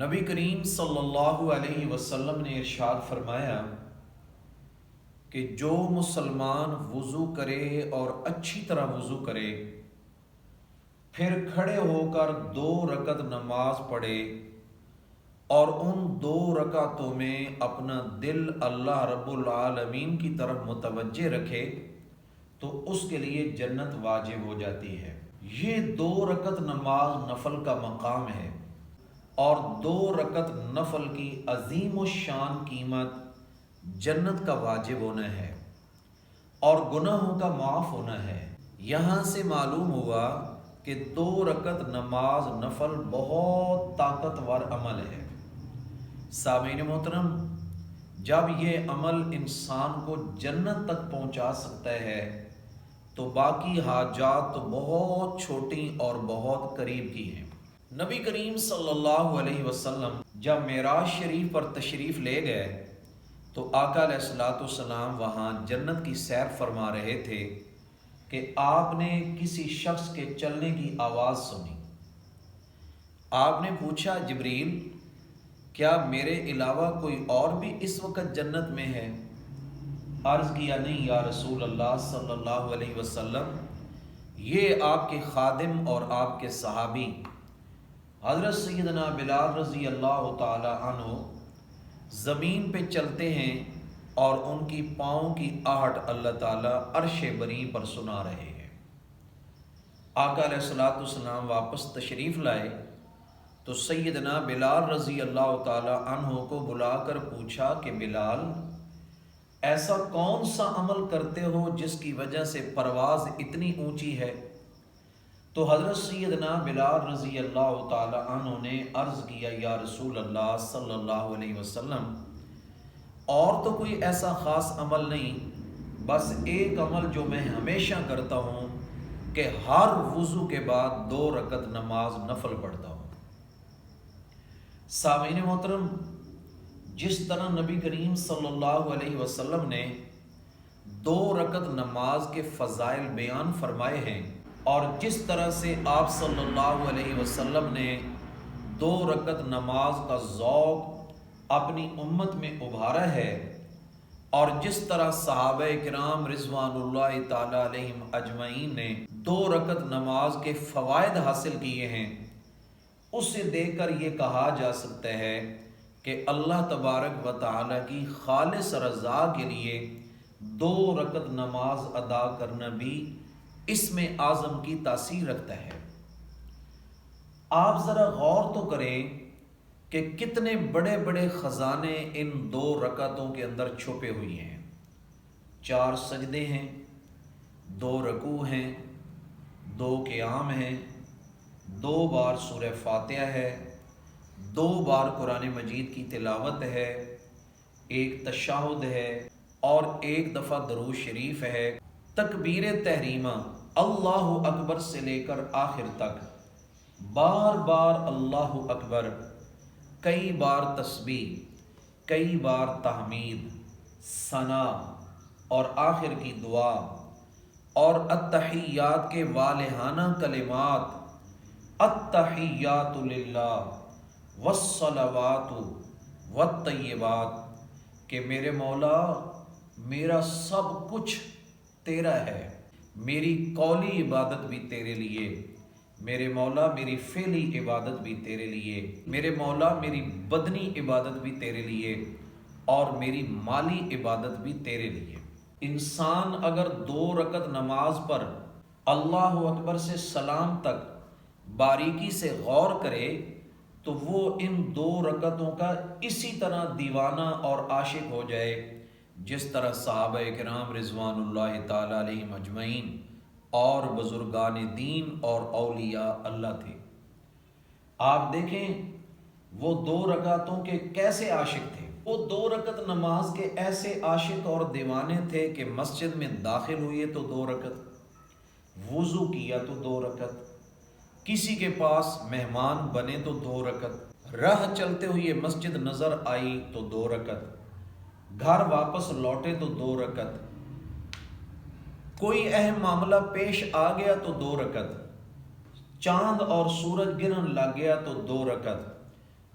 نبی کریم صلی اللہ علیہ وسلم نے ارشاد فرمایا کہ جو مسلمان وضو کرے اور اچھی طرح وضو کرے، پھر کھڑے ہو کر 2 رکعت نماز پڑھے اور ان 2 رکعتوں میں اپنا دل اللہ رب العالمین کی طرف متوجہ رکھے تو اس کے لیے جنت واجب ہو جاتی ہے۔ یہ 2 رکعت نماز نفل کا مقام ہے، اور 2 رکعت نفل کی عظیم الشان قیمت جنت کا واجب ہونا ہے اور گناہوں کا معاف ہونا ہے۔ یہاں سے معلوم ہوا کہ 2 رکعت نماز نفل بہت طاقتور عمل ہے۔ سامعین محترم، جب یہ عمل انسان کو جنت تک پہنچا سکتا ہے تو باقی حاجات تو بہت چھوٹی اور بہت قریب کی ہیں۔ نبی کریم صلی اللہ علیہ وسلم جب معراج شریف پر تشریف لے گئے تو آقا علیہ الصلوۃ والسلام وہاں جنت کی سیر فرما رہے تھے کہ آپ نے کسی شخص کے چلنے کی آواز سنی۔ آپ نے پوچھا، جبریل، کیا میرے علاوہ کوئی اور بھی اس وقت جنت میں ہے؟ عرض کیا، نہیں یا رسول اللہ صلی اللہ علیہ وسلم، یہ آپ کے خادم اور آپ کے صحابی حضرت سیدنا بلال رضی اللہ تعالی عنہ زمین پہ چلتے ہیں اور ان کی پاؤں کی آہٹ اللہ تعالیٰ عرش بری پر سنا رہے ہیں۔ آقا علیہ الصلوۃ والسلام واپس تشریف لائے تو سیدنا بلال رضی اللہ تعالی عنہ کو بلا کر پوچھا کہ بلال، ایسا کون سا عمل کرتے ہو جس کی وجہ سے پرواز اتنی اونچی ہے؟ تو حضرت سیدنا بلال رضی اللہ تعالی عنہ نے عرض کیا، یا رسول اللہ صلی اللہ علیہ وسلم، اور تو کوئی ایسا خاص عمل نہیں، بس ایک عمل جو میں ہمیشہ کرتا ہوں کہ ہر وضو کے بعد 2 رکعت نماز نفل پڑھتا ہوں۔ سامعین محترم، جس طرح نبی کریم صلی اللہ علیہ وسلم نے 2 رکعت نماز کے فضائل بیان فرمائے ہیں، اور جس طرح سے آپ صلی اللہ علیہ وسلم نے 2 رکعت نماز کا ذوق اپنی امت میں ابھارا ہے، اور جس طرح صحابہ کرام رضوان اللہ تعالی علیہم اجمعین نے 2 رکعت نماز کے فوائد حاصل کیے ہیں، اسے دیکھ کر یہ کہا جا سکتا ہے کہ اللہ تبارک و تعالی کی خالص رضا کے لیے 2 رکعت نماز ادا کرنا بھی اسم اعظم کی تاثیر رکھتا ہے۔ آپ ذرا غور تو کریں کہ کتنے بڑے بڑے خزانے ان 2 رکعتوں کے اندر چھپے ہوئے ہیں۔ 4 سجدے ہیں، 2 رکوع ہیں، 2 قیام ہیں، 2 بار سورہ فاتحہ ہے، 2 بار قرآن مجید کی تلاوت ہے، 1 تشہد ہے، اور 1 دفعہ درود شریف ہے۔ تکبیر تحریمہ اللہ اکبر سے لے کر آخر تک بار بار اللہ اکبر، کئی بار تسبیح، کئی بار تحمید، ثنا، اور آخر کی دعا، اور التحیات کے والہانہ کلمات، التحیات للہ والصلوات والطیبات، کہ میرے مولا، میرا سب کچھ تیرا ہے، میری قولی عبادت بھی تیرے لیے، میرے مولا میری فعلی عبادت بھی تیرے لیے، میرے مولا میری بدنی عبادت بھی تیرے لیے، اور میری مالی عبادت بھی تیرے لیے۔ انسان اگر 2 رکعت نماز پر اللہ اکبر سے سلام تک باریکی سے غور کرے تو وہ ان 2 رکعتوں کا اسی طرح دیوانہ اور عاشق ہو جائے جس طرح صحابہ کرام رضوان اللہ تعالی علیہم اجمعین اور بزرگان دین اور اولیاء اللہ تھے۔ آپ دیکھیں وہ 2 رکعتوں کے کیسے عاشق تھے۔ وہ 2 رکعت نماز کے ایسے عاشق اور دیوانے تھے کہ مسجد میں داخل ہوئے تو 2 رکعت، وضو کیا تو 2 رکعت، کسی کے پاس مہمان بنے تو 2 رکعت، راہ چلتے ہوئے مسجد نظر آئی تو 2 رکعت، گھر واپس لوٹے تو 2 رکعت، کوئی اہم معاملہ پیش آ گیا تو 2 رکعت، چاند اور سورج گرہن لگ گیا تو 2 رکعت،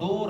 2